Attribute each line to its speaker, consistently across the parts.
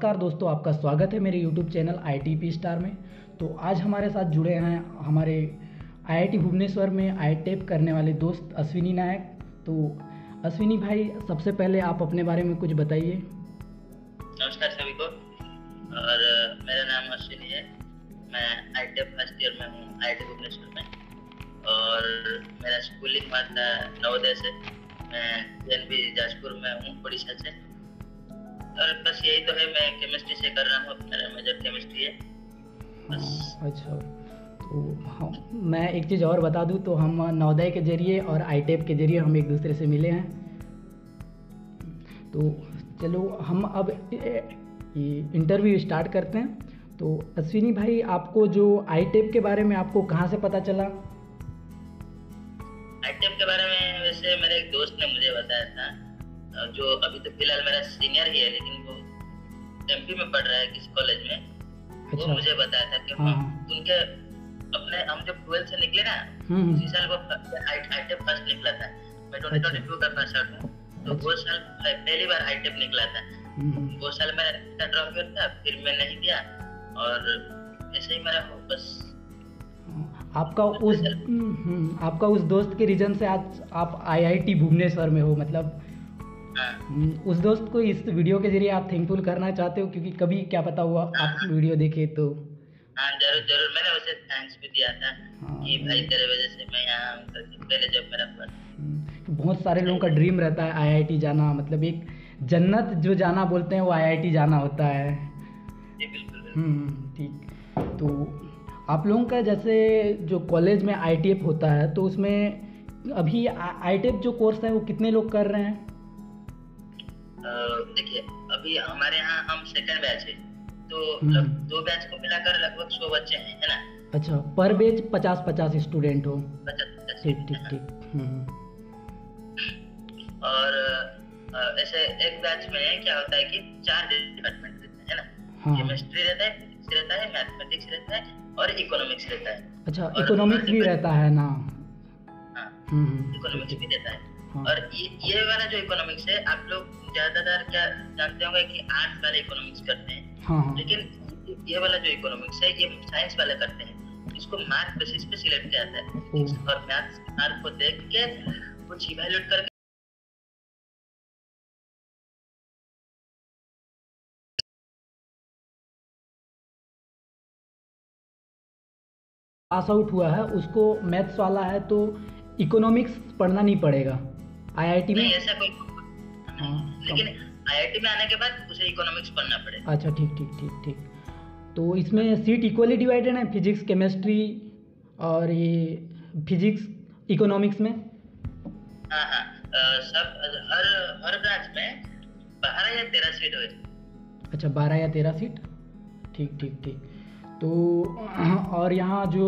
Speaker 1: नमस्कार दोस्तों, आपका स्वागत है मेरे YouTube चैनल ITP स्टार में। तो आज हमारे साथ जुड़े हैं हमारे IIT भुवनेश्वर में ITEP करने वाले दोस्त अश्विनी नायक। तो अश्विनी भाई, सबसे पहले आप अपने बारे में कुछ बताइए।
Speaker 2: नमस्कार सभी को। और मेरा नाम अश्विनी है। मैं ITEP फर्स्ट ईयर में हूँ IIT भुवनेश्वर में। और मेरा स्कूलिंग हुआ था नवोदय से। मैं JNV जाजपुर में हूँ, उड़ीसा से। और बस यही तो है, मैं केमिस्ट्री से कर रहा हूँ। मेरा मेजर केमिस्ट्री है बस।
Speaker 1: अच्छा, तो मैं एक चीज़ और बता दूँ तो हम नवोदय के ज़रिए और ITEP के ज़रिए हम एक दूसरे से मिले हैं। तो चलो हम अब इंटरव्यू स्टार्ट करते हैं। तो अश्विनी भाई, आपको जो ITEP के बारे में आपको कहाँ से पता चला?
Speaker 2: ITEP के बारे में वैसे मेरे एक दोस्त ने मुझे बताया था, जो अभी तो फिलहाल मेरा सीनियर ही है, लेकिन वो MP में पढ़ रहा है किस कॉलेज में।
Speaker 1: अच्छा।
Speaker 2: वो मुझे बताया था कि उनके अपने हम जब 12 से निकले ना, उसी साल वो ITEP फर्स्ट निकला था। मैं 2022 का फर्स्ट आउट हूँ, तो वो साल पहली बार ITEP निकला था। वो साल मेरा ड्रॉप ईयर था, फिर मैं नहीं दिया और ऐसे ही मेरा बस।
Speaker 1: आपका उस दोस्त के रीजन से आज आप IIT भुवनेश्वर में हो, मतलब उस दोस्त को इस वीडियो के जरिए आप थैंकफुल करना चाहते हो, क्योंकि कभी क्या पता हुआ आप वीडियो देखे तो।
Speaker 2: हाँ, जरूर मैंने उसे थैंक्स भी दिया था कि भाई तेरे वजह से मैं यहाँ हूँ करके। पहले जब मेरा
Speaker 1: बहुत सारे लोगों का ड्रीम रहता है IIT जाना, मतलब एक जन्नत जो जाना बोलते हैं वो IIT जाना होता है।
Speaker 2: जी बिल्कुल।
Speaker 1: ठीक। तो आप लोगों का जैसे जो कॉलेज में ITEP होता है, तो उसमें अभी ITEP जो कोर्स है वो कितने लोग कर रहे हैं?
Speaker 2: देखिए, अभी हमारे यहाँ हम सेकंड बैच है, तो 2 बैच को मिलाकर लगभग 100 बच्चे हैं, है ना।
Speaker 1: अच्छा, पर बैच 50-50 स्टूडेंट हो?
Speaker 2: 50-50।
Speaker 1: ठीक।
Speaker 2: और ऐसे एक बैच में क्या होता है कि 4 डिपार्टमेंट रहते हैं ना। केमिस्ट्री रहता है, फिजिक्स रहता है, मैथमेटिक्स रहता है और इकोनॉमिक्स रहता है।
Speaker 1: अच्छा, इकोनॉमिक्स भी रहता है ना?
Speaker 2: हाँ, इकोनॉमिक्स भी रहता है। और ये वाला जो इकोनॉमिक्स है, आप लोग ज्यादातर क्या जानते होंगे कि आर्ट्स वाले इकोनॉमिक्स करते हैं। लेकिन ये वाला जो इकोनॉमिक्स है, ये साइंस वाले करते हैं। इसको मैथ बेसिस पे सिलेक्ट किया जाता है और मैथ्स मार्क को देख के कुछ इवैल्यूएट करके
Speaker 1: पास आउट हुआ है उसको मैथ्स वाला है तो इकोनॉमिक्स पढ़ना नहीं पड़ेगा IIT में?
Speaker 2: नहीं, ऐसा कोई लेकिन IIT में आने के बाद उसे इकोनॉमिक्स पढ़ना पड़ेगा।
Speaker 1: अच्छा, ठीक। तो इसमें सीट इक्वली डिवाइडेड है, फिजिक्स, केमिस्ट्री और ये फिजिक्स इकोनॉमिक्स में?
Speaker 2: हाँ, सब हर ब्रांच में 12 या 13 सीट हुए।
Speaker 1: अच्छा, 12 या 13 सीट। ठीक। तो और यहाँ जो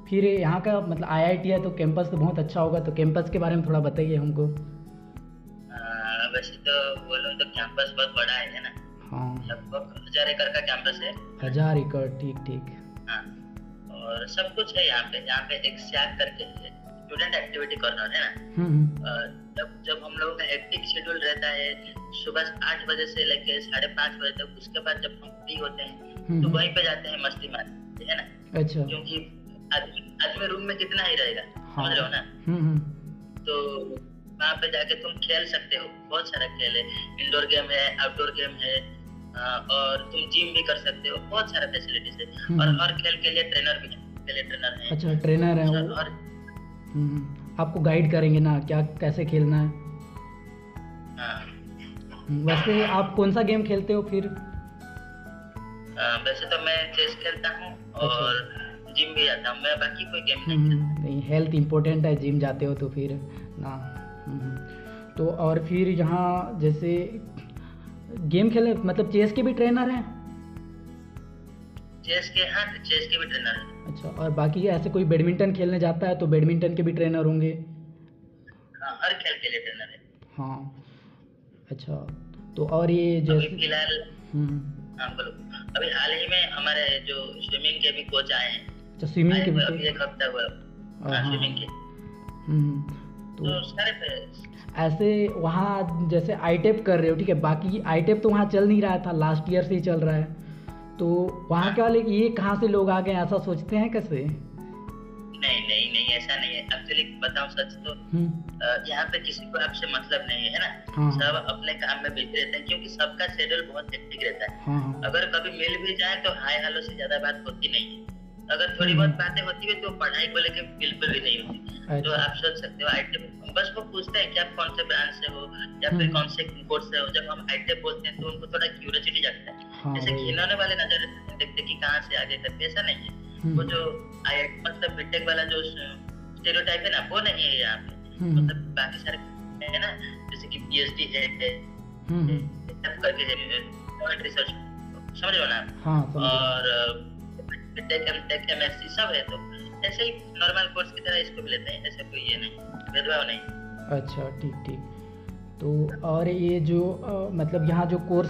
Speaker 1: फिर यहाँ का मतलब IIT है तो कैंपस तो बहुत अच्छा होगा, तो कैंपस के बारे में थोड़ा बताइए हमको।
Speaker 2: वैसे तो बोलूं तो कैंपस बहुत बड़ा है ना।
Speaker 1: हाँ,
Speaker 2: लगभग 1000 एकड़ का कैंपस है।
Speaker 1: 1000 एकड़, ठीक।
Speaker 2: हाँ, और सब कुछ है यहाँ पे एक SAC करके है, स्टूडेंट एक्टिविटी कॉर्नर, है ना। जब हम लोगों का हेक्टिक शेड्यूल रहता है, सुबह 8 बजे से लेके 5:30 बजे तक, उसके बाद जब हम फ्री होते हैं तो वहीं पे जाते हैं मस्ती मारते, है ना।
Speaker 1: अच्छा।
Speaker 2: क्योंकि आदमी रूम में कितना ही रहेगा, समझ रहे हो ना। तो वहाँ पे जाके तुम खेल सकते हो, बहुत सारा खेल है, इंडोर गेम है, आउटडोर गेम है, और तुम जिम भी कर सकते हो, बहुत सारा फैसिलिटीज है। और हर खेल के लिए ट्रेनर भी है।
Speaker 1: अच्छा, ट्रेनर है वो?
Speaker 2: और
Speaker 1: आपको गाइड करेंगे ना, क्या कैसे खेलना है। वैसे आप कौन सा गेम खेलते हो फिर?
Speaker 2: वैसे तो मैं चेस खेलता हूँ और जिम भी जाता हूँ। मैं बाकी कोई गेम नहीं।
Speaker 1: हेल्थ इम्पोर्टेंट है, जिम जाते हो तो फिर ना। तो और फिर यहाँ जैसे गेम खेले, मतलब चेस के भी ट्रेनर हैं?
Speaker 2: चेस के भी ट्रेनर हैं।
Speaker 1: अच्छा, और बाकी ऐसे कोई बैडमिंटन खेलने जाता है तो बैडमिंटन के भी ट्रेनर होंगे?
Speaker 2: हर खेल के लिए ट्रेनर है।
Speaker 1: हाँ, अच्छा। तो और ये जैसे
Speaker 2: फिलहाल बोलो, अभी हाल ही में हमारे जो स्विमिंग के भी कोच आए हैं।
Speaker 1: अच्छा, स्विमिंग के भी?
Speaker 2: अभी एक हफ्ता हुआ स्विमिंग के।
Speaker 1: तो
Speaker 2: सारे
Speaker 1: ऐसे वहाँ जैसे आईटेप कर रहे हो, ठीक है, बाकी आईटेप तो वहाँ चल नहीं रहा था, लास्ट ईयर से ही चल रहा है, तो वहाँ के वाले ये कहाँ से लोग आ गए ऐसा सोचते हैं कैसे?
Speaker 2: नहीं नहीं नहीं, ऐसा नहीं है। एक्चुअली बताऊं सच तो यहाँ पे किसी को आपसे मतलब नहीं है ना।
Speaker 1: हाँ।
Speaker 2: सब अपने काम में बिजी रहते हैं, क्योंकि सबका शेड्यूल बहुत हेक्टिक रहता है।
Speaker 1: हाँ।
Speaker 2: अगर कभी मिल भी जाए तो हाय हेलो से ज्यादा बात होती नहीं है। अगर थोड़ी बहुत बातें होती है तो पढ़ाई को लेकर बिल्कुल भी नहीं होती। तो आप सोच सकते हो आईटेप, बस वो पूछते हैं कि आप कौन से ब्रांच से हो या फिर कौन से कोर्स से हो। जब हम आईटेप बोलते हैं तो उनको थोड़ा क्यूरियोसिटी जागता है, जैसे खिलौने वाले नजर देखते कि कहाँ से आगे करके, ऐसा नहीं है। वो जो आईआईटी मतलब बीटेक वाला जो स्टेरियोटाइप है ना, वो नहीं है यहाँ पे। मतलब बाकी सारे है ना, जैसे कि पीएचडी है करके रिसर्च, समझ रहे हो ना।
Speaker 1: हाँ,
Speaker 2: और बीटेक एमटेक एमएससी सब है, तो ऐसे ही नॉर्मल कोर्स की तरह इसको भी लेते हैं, ऐसे कोई ये नहीं, भेदभाव नहीं।
Speaker 1: अच्छा, ठीक ठीक। तो और ये जो मतलब यहाँ जो कोर्स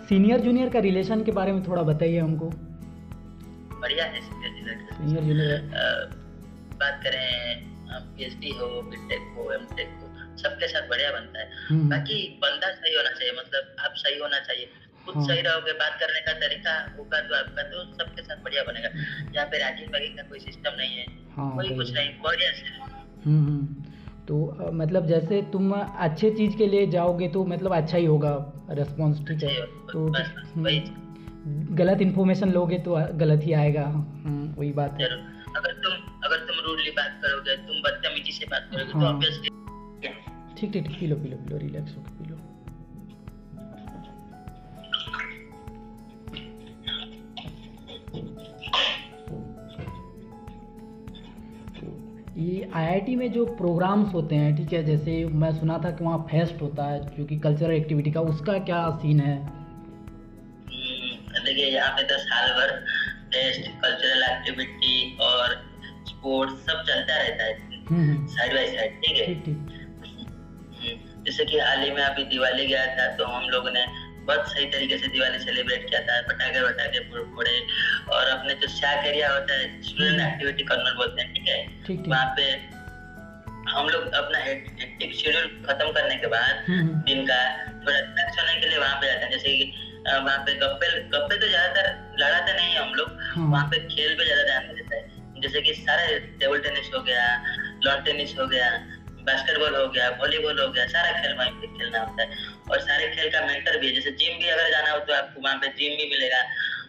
Speaker 1: सीनियर जूनियर का रिलेशन के बारे में थोड़ा बताइए हमको।
Speaker 2: बढ़िया है
Speaker 1: सीनियर जूनियर।
Speaker 2: बात करें पीएचडी हो, बीटेक हो, एमटेक हो, सबके साथ बढ़िया बनता है। बाकी बंदा सही होना चाहिए, मतलब आप सही होना चाहिए, खुद सही रहोगे, बात करने का तरीका होगा तो आपका तो सबके साथ बढ़िया बनेगा। यहाँ पे रैगिंग वैगिंग का कोई सिस्टम नहीं है। कोई कुछ नहीं, बढ़िया से।
Speaker 1: तो मतलब जैसे तुम अच्छे चीज के लिए जाओगे तो मतलब अच्छा ही होगा रिस्पॉन्स, ठीक है। तो गलत इन्फॉर्मेशन लोगे तो गलत ही आएगा। वही बात है।
Speaker 2: अगर तुम रूडली बात करोगे, तुम बदतमीजी से बात करोगे तो ऑब्वियसली।
Speaker 1: ठीक ठीक, P low P low P low, relax होकर पी लो। ये आईआईटी में जो प्रोग्राम्स होते हैं, ठीक है, जैसे मैं सुना था कि वहाँ फेस्ट होता है जो कि कल्चरल एक्टिविटी का, उसका क्या सीन है?
Speaker 2: देखिए यहाँ पे तो साल भर फेस्ट, कल्चरल एक्टिविटी और स्पोर्ट्स सब चलता रहता है साइड बाय साइड, ठीक है। जैसे कि हाल ही में अभी दिवाली गया था, तो हम लोगों ने बहुत सही तरीके से दिवाली सेलिब्रेट किया था। पटाखे फोड़े और अपने जो शैक एरिया होता है, स्टूडेंट एक्टिविटी कॉर्नर बोलते हैं, ठीक है, वहाँ पे हम लोग अपना हेक्टिक शेड्यूल खत्म करने के बाद दिन का थोड़ा रिलैक्स होने के लिए वहाँ पे जाते हैं। जैसे कि वहाँ पे गप्पे तो ज्यादातर लड़ाते नहीं हम लोग, वहाँ पे खेल पे ज्यादा ध्यान देता है। जैसे कि सारे टेबल टेनिस हो गया, लॉन टेनिस हो गया, बास्केटबॉल हो गया, वॉलीबॉल हो गया, सारा खेल वहीं पे खेलना होता है। और सारे खेल का मेंटर भी है। जैसे जिम भी अगर जाना हो तो आपको वहाँ पे जिम भी मिलेगा,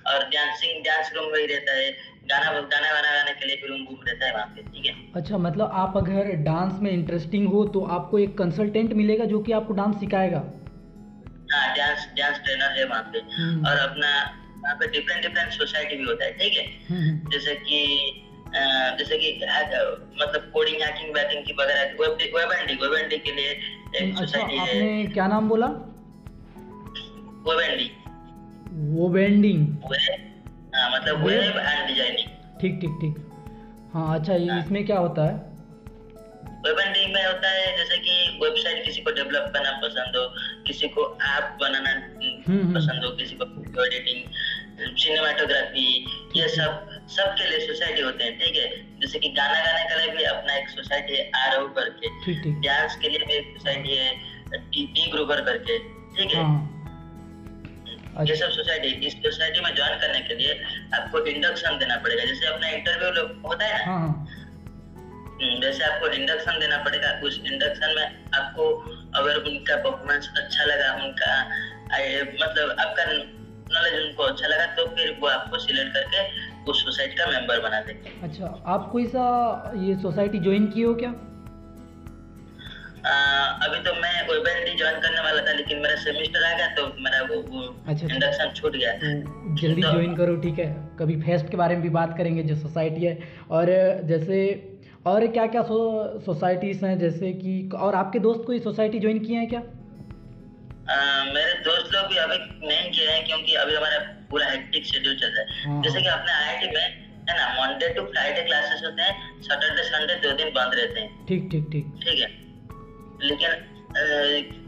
Speaker 2: और डांस रूम वही रहता है, गाना वाना गाने के लिए भी रूम रहता है वहाँ पे, ठीक है।
Speaker 1: अच्छा, मतलब आप अगर डांस में इंटरेस्टिंग हो तो आपको एक कंसल्टेंट मिलेगा जो कि आपको डांस सिखाएगा?
Speaker 2: हाँ, डांस ट्रेनर है वहाँ पे। और अपना वहाँ पे डिफरेंट सोसाइटी भी होता है, ठीक है। जैसे कि मतलब कोडिंग, हैकिंग, बैकिंग की वगैरह, वेब के लिए एक सोसाइटी है।
Speaker 1: आपने क्या नाम बोला?
Speaker 2: वेबेंडिंग। हाँ, मतलब वेब एंड डिजाइनिंग।
Speaker 1: ठीक ठीक ठीक। हाँ, अच्छा, इसमें क्या होता है?
Speaker 2: वेबेंडिंग में होता है जैसे कि वेबसाइट किसी को डेवलप करना पसंद हो, किसी को ऐप बनाना पसंद हो, किसी को वीडियो एडिटिंग, सिनेमाटोग्राफी, ये सबके लिए सोसाइटी होते हैं, ठीक है। जैसे कि गाना गाने के लिए भी अपना एक सोसाइटी है, आरओ करके। डांस के लिए भी एक सोसाइटी है, टी ग्रुपर करके, ठीक है। ये सब सोसाइटी, इस सोसाइटी में ज्वाइन करने के लिए आपको इंडक्शन देना पड़ेगा। जैसे अपना इंटरव्यू होता है ना, जैसे आपको इंडक्शन देना पड़ेगा। उस इंडक्शन में आपको अगर उनका परफॉर्मेंस अच्छा लगा, उनका मतलब आपका नॉलेज उनको अच्छा लगा, तो फिर वो आपको सिलेक्ट करके उस सोसाइटी का मेंबर बना देंगे। अच्छा,
Speaker 1: आप कोई सा ये सोसाइटी ज्वाइन किए हो क्या?
Speaker 2: अभी तो मैं वेबएंडी ज्वाइन करने वाला था, लेकिन मेरा सेमेस्टर आ गया तो मेरा वो इंडक्शन छूट गया।
Speaker 1: जल्दी ज्वाइन करो, ठीक है। कभी फेस्ट के बारे में भी बात करेंगे, जो सोसाइटी है। और जैसे और क्या क्या सोसाइटीज हैं, जैसे कि और आपके दोस्त कोई सोसाइटी ज्वाइन किए हैं क्या?
Speaker 2: मेरे दोस्त लोग भी अभी नहीं किए हैं, क्योंकि अभी हमारा पूरा हेक्टिक शेड्यूल चल रहा है। जैसे कि अपने आईआईटी में है ना, मंडे टू फ्राइडे क्लासेस होते हैं, सैटरडे संडे 2 दिन बंद रहते हैं। ठीक है। लेकिन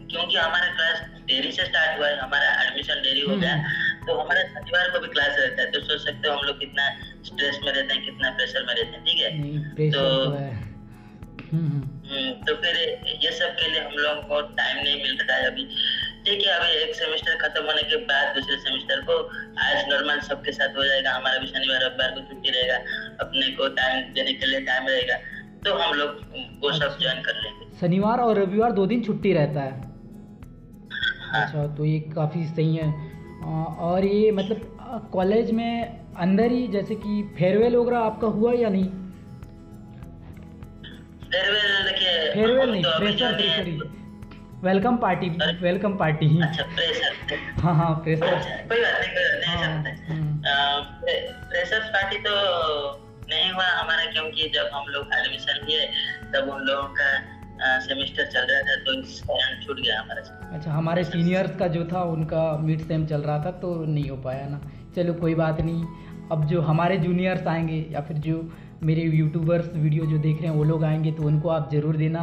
Speaker 2: क्योंकि हमारा क्लास देरी से स्टार्ट हुआ है, हमारा एडमिशन देरी हो गया, तो हमारा शनिवार को भी क्लास रहता है। तो सोच सकते हो हम लोग कितना स्ट्रेस में रहते हैं, कितना प्रेशर में रहते हैं, ठीक है। तो तो फिर ये सब के लिए हम लोगों को टाइम नहीं मिल रहा है अभी। ठीक है, अभी एक सेमेस्टर खत्म होने के बाद दूसरे सेमेस्टर को आज नॉर्मल सबके साथ हो जाएगा। हमारा भी शनिवार रविवार को छुट्टी रहेगा, अपने को टाइम देने के लिए टाइम रहेगा, तो हम लोग वो सब ज्वाइन कर लेंगे।
Speaker 1: शनिवार और रविवार 2 दिन छुट्टी रहता है।
Speaker 2: हाँ।
Speaker 1: अच्छा, तो ये काफ़ी सही है। और ये मतलब कॉलेज में अंदर ही जैसे कि फेयरवेल वगैरह आपका हुआ या नहीं?
Speaker 2: फेयरवेल देखिए,
Speaker 1: फेयरवेल नहीं,
Speaker 2: तो अभी
Speaker 1: फ्रेशर,
Speaker 2: जो है-
Speaker 1: वेलकम पार्टी, वेलकम पार्टी।
Speaker 2: अच्छा, फ्रेशर।
Speaker 1: हाँ फ्रेशर।
Speaker 2: अच्छा, कोई बात नहीं
Speaker 1: हाँ,
Speaker 2: चलता है। फ्रेशर्स पार्टी तो नहीं हुआ हमारा, क्योंकि जब हम लोग एडमिशन लिए तब उन लोगों का सेमेस्टर चल रहा था, तो इस कारण छूट गया हमारा से।
Speaker 1: अच्छा, हमारे सीनियर्स का जो था उनका मिड सेम चल रहा था तो नहीं हो पाया ना। चलो कोई बात नहीं, अब जो हमारे जूनियर्स आएंगे या फिर जो मेरे यूट्यूबर्स वीडियो जो देख रहे हैं वो लोग आएंगे तो उनको आप ज़रूर देना,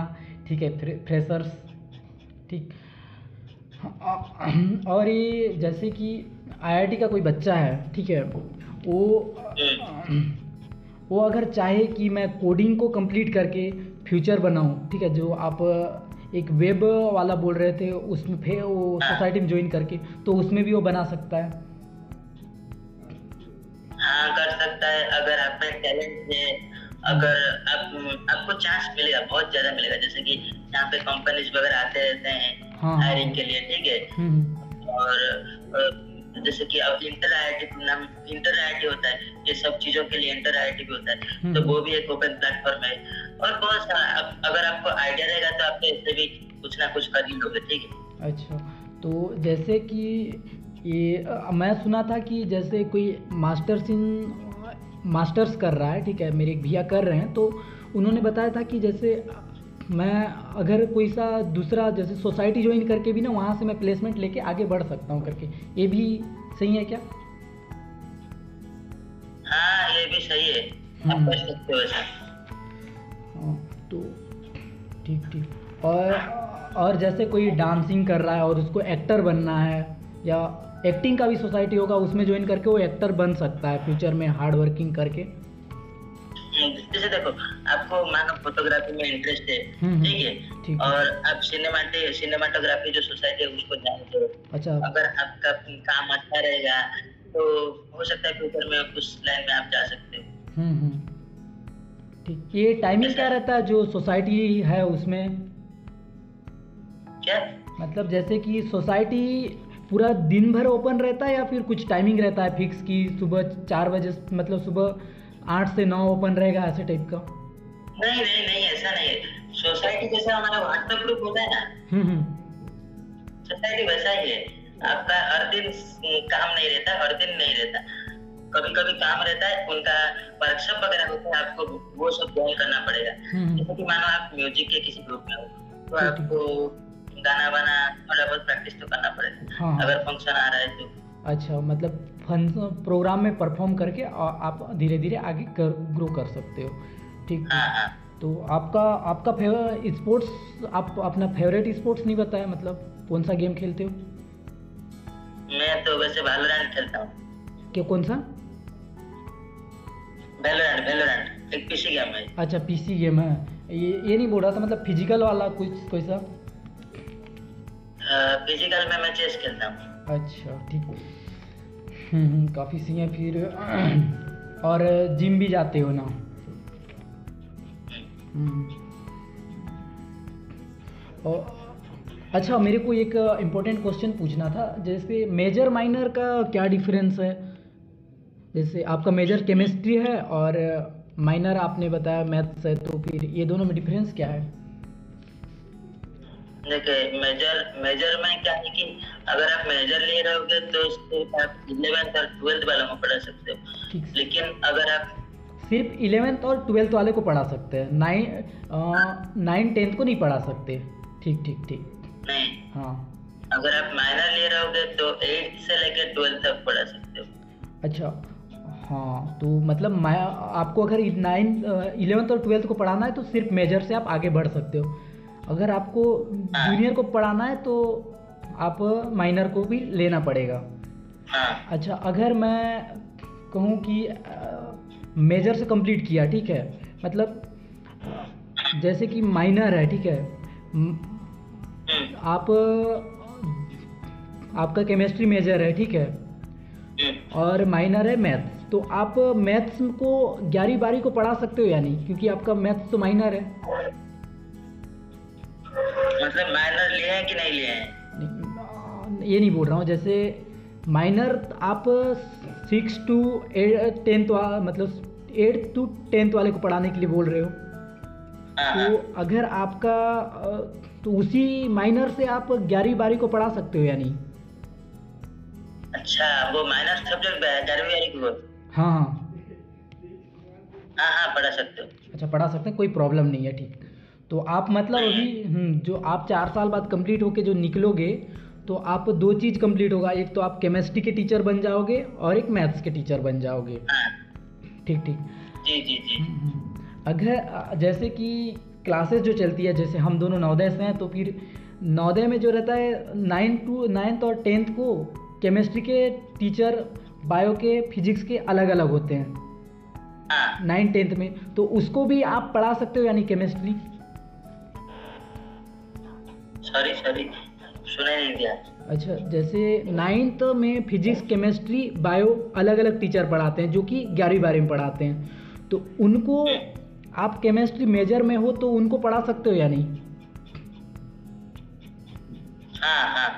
Speaker 1: ठीक है? फ्रेशर्स, ठीक। और ये जैसे कि आईआईटी का कोई बच्चा है, ठीक है, वो अगर चाहे कि मैं कोडिंग को कंप्लीट करके फ्यूचर बनाऊं, ठीक है, जो आप एक वेब वाला बोल रहे थे उसमें फिर वो सोसाइटी में ज्वाइन करके, तो उसमें भी वो बना सकता है?
Speaker 2: हाँ, कर सकता है, अगर आप में टैलेंट है, अगर आपको चांस मिलेगा, बहुत ज्यादा मिलेगा। जैसे कि यहाँ पे कंपनीज वगैरह आते रहते हैं हायरिंग के लिए, ठीक है। और जैसे कि अब इंटर आईआईटी होता है, ये सब चीजों के लिए इंटर आईआईटी भी होता है, तो वो भी एक ओपन प्लेटफॉर्म है। और बहुत सारा अगर आपको आइडिया रहेगा तो आप इससे भी कुछ ना कुछ कर ही लोगे, ठीक है।
Speaker 1: अच्छा, तो जैसे कि ये मैं सुना था कि जैसे कोई मास्टर्स कर रहा है, ठीक है, मेरे एक भैया कर रहे हैं, तो उन्होंने बताया था कि जैसे मैं अगर कोई सा दूसरा जैसे सोसाइटी ज्वाइन करके भी ना वहाँ से मैं प्लेसमेंट लेके आगे बढ़ सकता हूँ करके, ये भी सही है क्या?
Speaker 2: हाँ, ये भी सही है, आप कर सकते हो ऐसा।
Speaker 1: हाँ, तो ठीक। और जैसे कोई डांसिंग कर रहा है और उसको एक्टर बनना है, या एक्टिंग का भी सोसाइटी होगा, उसमें ज्वाइन करके वो एक्टर बन सकता है फ्यूचर में हार्ड वर्किंग करके।
Speaker 2: जैसे देखो, आपको मानो फोटोग्राफी में इंटरेस्ट है, ठीक है, और आप सिनेमाटोग्राफी जो सोसाइटी है उसको जानते हो।
Speaker 1: अच्छा,
Speaker 2: अगर आपका काम अच्छा रहेगा तो हो सकता है फ्यूचर में उस लाइन में आप जा सकते हो।
Speaker 1: ठीक। ये टाइमिंग क्या रहता है जो सोसाइटी है उसमें?
Speaker 2: क्या
Speaker 1: मतलब जैसे कि सोसाइटी पूरा दिन भर ओपन रहता है या फिर कुछ टाइमिंग रहता है फिक्स की सुबह 4 बजे, मतलब सुबह 8 से 9 ओपन रहेगा, ऐसे टाइप का?
Speaker 2: नहीं, ऐसा नहीं है। सोसाइटी जैसा हमारा व्हाट्सएप ग्रुप होता है ना, सोसाइटी वैसा ही है। आपका हर दिन काम नहीं रहता, हर दिन नहीं रहता, कभी कभी काम रहता है। उनका वर्कशॉप वगैरह होता है, आपको वो सब ज्वाइन करना पड़ेगा। जैसे कि मानो आप म्यूजिक के किसी ग्रुप में हो तो आपको गाना बना थोड़ा बहुत प्रैक्टिस तो करना पड़ेगा, अगर फंक्शन आ रहा है तो। अच्छा,
Speaker 1: मतलब प्रोग्राम में परफॉर्म करके आप धीरे धीरे आगे ग्रो कर सकते हो, ठीक।
Speaker 2: हाँ।
Speaker 1: तो आपका स्पोर्ट्स, आप अपना फेवरेट स्पोर्ट्स नहीं बताया, मतलब कौन सा गेम खेलते हो?
Speaker 2: मैं तो वैसे वैलोरेंट खेलता हूँ।
Speaker 1: क्या, कौन सा?
Speaker 2: वैलोरेंट एक पीसी गेम है।
Speaker 1: अच्छा, पीसी गेम है। ये नहीं बोल रहा था, मतलब फिजिकल वाला कोई सा?
Speaker 2: फिजिकल में मैं चेस खेलता हूँ।
Speaker 1: अच्छा, ठीक। काफ़ी सही है फिर। और जिम भी जाते हो ना? और अच्छा, मेरे को एक इम्पोर्टेंट क्वेश्चन पूछना था, जैसे मेजर माइनर का क्या डिफरेंस है? जैसे आपका मेजर केमिस्ट्री है और माइनर आपने बताया मैथ्स है, तो फिर ये दोनों में डिफरेंस क्या है?
Speaker 2: देखिए, मेजर में क्या है कि अगर आप मेजर ले रहोगे तो सिर्फ आप 11th और 12th वालों को पढ़ा सकते हो, लेकिन अगर आप
Speaker 1: सिर्फ 11th और 12th वाले को पढ़ा सकते हैं, 9 10th को नहीं पढ़ा सकते? ठीक।
Speaker 2: नहीं,
Speaker 1: हाँ।
Speaker 2: अगर आप माइनर ले रहोगे तो 8th से लेकर 12th तक पढ़ा सकते हो।
Speaker 1: अच्छा, हाँ, तो मतलब आपको अगर 11th और 12th को पढ़ाना है तो सिर्फ मेजर से आप आगे बढ़ सकते हो। अगर आपको जूनियर को पढ़ाना है तो आप माइनर को भी लेना पड़ेगा। अच्छा, अगर मैं कहूँ कि मेजर से कंप्लीट किया, ठीक है, मतलब जैसे कि माइनर है, ठीक है, आप आपका केमिस्ट्री मेजर है, ठीक है, और माइनर है मैथ्स, तो आप मैथ्स को 11वीं 12वीं को पढ़ा सकते हो या नहीं, क्योंकि आपका मैथ्स तो माइनर है।
Speaker 2: मतलब माइनर लिए हैं कि नहीं लिए हैं?
Speaker 1: ये नहीं बोल रहा हूँ, जैसे माइनर आप 6 to 10th मतलब 8th to 10th वाले को पढ़ाने के लिए बोल रहे हो। तो अगर आपका तो उसी माइनर से आप 11वीं 12वीं को पढ़ा सकते हो या नहीं?
Speaker 2: अच्छा, वो माइनर सब्जेक्ट 11वीं 12वीं को?
Speaker 1: हाँ हाँ
Speaker 2: हाँ, पढ़ा सकते हो।
Speaker 1: अच्छा, पढ़ा सकते हैं, कोई प्रॉब्लम नहीं है, ठीक। तो आप मतलब अभी जो आप 4 साल बाद कंप्लीट होके जो निकलोगे, तो आप 2 चीज़ कंप्लीट होगा, एक तो आप केमिस्ट्री के टीचर बन जाओगे और एक मैथ्स के टीचर बन जाओगे। ठीक ठीक।
Speaker 2: जी जी जी।
Speaker 1: अगर जैसे कि क्लासेस जो चलती है, जैसे हम दोनों नवोदय से हैं, तो फिर नवोदय में जो रहता है 9th और 10th को केमिस्ट्री के टीचर बायो के फिजिक्स के अलग अलग होते हैं 9th 10th में, तो उसको भी आप पढ़ा सकते हो यानी केमिस्ट्री?
Speaker 2: सॉरी सुना नहीं दिया।
Speaker 1: अच्छा, जैसे 9th में फिजिक्स केमिस्ट्री बायो अलग अलग टीचर पढ़ाते हैं जो कि 11वीं 12वीं में पढ़ाते हैं, तो उनको आप केमिस्ट्री मेजर में हो तो उनको पढ़ा सकते हो या नहीं?
Speaker 2: हाँ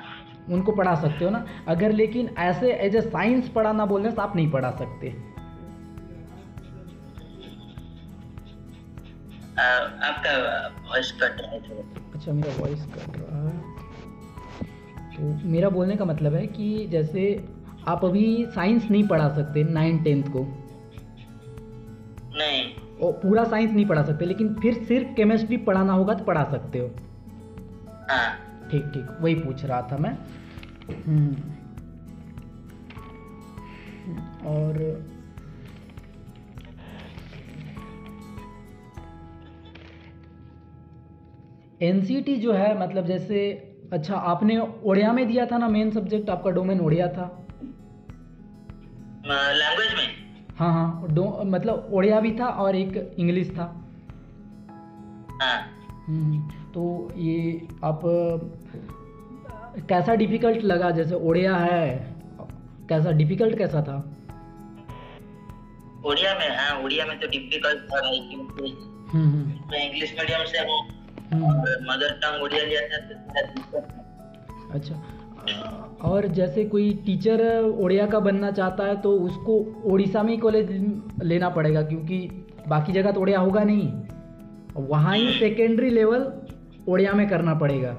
Speaker 1: उनको पढ़ा सकते हो ना। अगर लेकिन ऐसे एज ए साइंस पढ़ाना बोल रहे तो आप नहीं पढ़ा सकते।
Speaker 2: आपका वॉइस कट रहा है थोड़ा।
Speaker 1: अच्छा, मेरा वॉइस कट रहा है, तो मेरा बोलने का मतलब है कि जैसे आप अभी साइंस नहीं पढ़ा सकते 9th 10th को,
Speaker 2: नहीं,
Speaker 1: और पूरा साइंस नहीं पढ़ा सकते, लेकिन फिर सिर्फ केमिस्ट्री पढ़ाना होगा तो पढ़ा सकते हो। ठीक ठीक, वही पूछ रहा था मैं। और एनसीईटी जो है, मतलब जैसे, अच्छा आपने ओडिया में दिया था ना, मेन सब्जेक्ट आपका डोमेन ओडिया था
Speaker 2: लैंग्वेज में?
Speaker 1: हाँ, मतलब ओडिया भी था और एक इंग्लिश था। तो ये आप कैसा डिफिकल्ट लगा? जैसे ओडिया है, कैसा डिफिकल्ट कैसा था?
Speaker 2: ओडिया में? हाँ, ओडिया में तो डिफिकल्ट था भाई, क्योंकि मैं इंग्लिश मीडियम से हूँ और मदर टंग ओडिया लिया था, तो
Speaker 1: अच्छा, और जैसे कोई टीचर ओडिया का बनना चाहता है तो उसको उड़ीसा में ही कॉलेज लेना पड़ेगा, क्योंकि बाकी जगह तो ओडिया होगा नहीं, वहाँ ही सेकेंडरी लेवल ओडिया में करना पड़ेगा।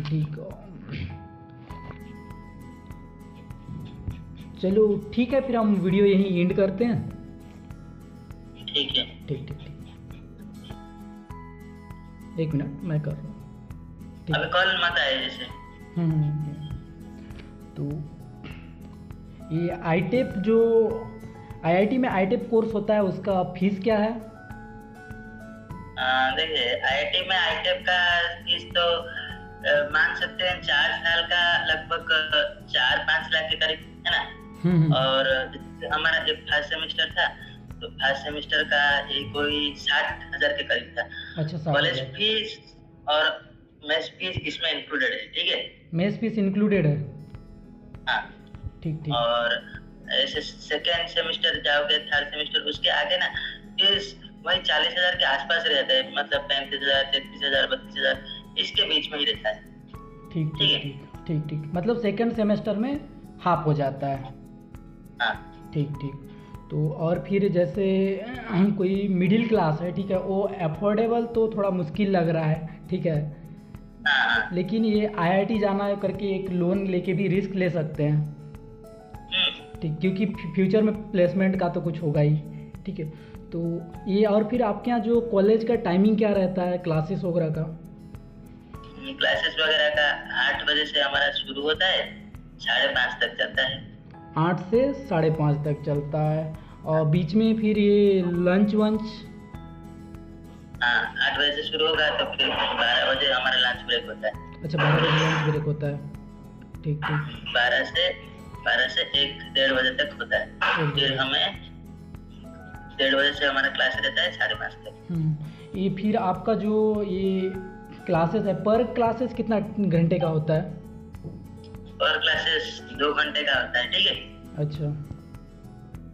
Speaker 1: ठीक, चलो ठीक है, फिर हम वीडियो यहीं एंड करते हैं।
Speaker 2: ठीक है,
Speaker 1: ठीक ठीक ठीक, एक मिनट मैं कर रहा हूँ।
Speaker 2: अभी कॉल मत आए जैसे।
Speaker 1: तो ये आईटेप जो आईआईटी में आईटेप कोर्स होता है, उसका फीस क्या है?
Speaker 2: देखिए, आईआईटी में आईटेप का फीस तो मान सकते हैं 4 साल का लगभग 4-5 लाख के करीब है ना। और हमारा जब फर्स्ट सेमेस्टर था तो फर्स्ट सेमेस्टर का कोई 60,000 के करीब था।
Speaker 1: अच्छा,
Speaker 2: कॉलेज फीस और मेस फीस इसमें इंक्लूडेड है, ठीक है?
Speaker 1: मेस फीस इंक्लूडेड है?
Speaker 2: हाँ,
Speaker 1: ठीक ठीक।
Speaker 2: और ऐसे सेकेंड सेमेस्टर जाओगे, थर्ड सेमेस्टर, उसके आगे ना फीस वही 40,000 के आसपास रहता है, मतलब 35,000, 33,000, 32,000 इसके बीच में ही रहता है।
Speaker 1: ठीक ठीक ठीक ठीक, मतलब सेकेंड सेमेस्टर में हाफ हो जाता है।
Speaker 2: हाँ,
Speaker 1: ठीक ठीक। तो और फिर जैसे कोई मिडिल क्लास है, ठीक है, वो अफोर्डेबल तो थोड़ा मुश्किल लग रहा है, ठीक है, लेकिन ये आईआईटी जाना है करके एक लोन लेके भी रिस्क ले सकते हैं, ठीक, क्योंकि फ्यूचर में प्लेसमेंट का तो कुछ होगा ही, ठीक है। तो ये, और फिर आपके यहाँ जो कॉलेज का टाइमिंग क्या रहता है, क्लासेस वगैरह का?
Speaker 2: क्लासेस वगैरह का 8 बजे से हमारा शुरू होता है, 5:30 तक चलता है।
Speaker 1: 8 से 5:30 तक चलता है, और बीच में फिर ये लंच वंच?
Speaker 2: हाँ, 8 बजे से शुरू होगा तो फिर 12 बजे हमारा लंच ब्रेक होता है।
Speaker 1: अच्छा, 12 बजे लंच ब्रेक होता है, ठीक ठीक।
Speaker 2: 12 से 1-1:30 बजे तक होता है। फिर हमें 1:30 बजे से हमारा क्लास रहता है 5:30 तक।
Speaker 1: ये फिर आपका जो ये क्लासेस है, पर क्लासेस कितना घंटे का होता है?
Speaker 2: और क्लासेस 2 घंटे का होता है, ठीक है।
Speaker 1: अच्छा।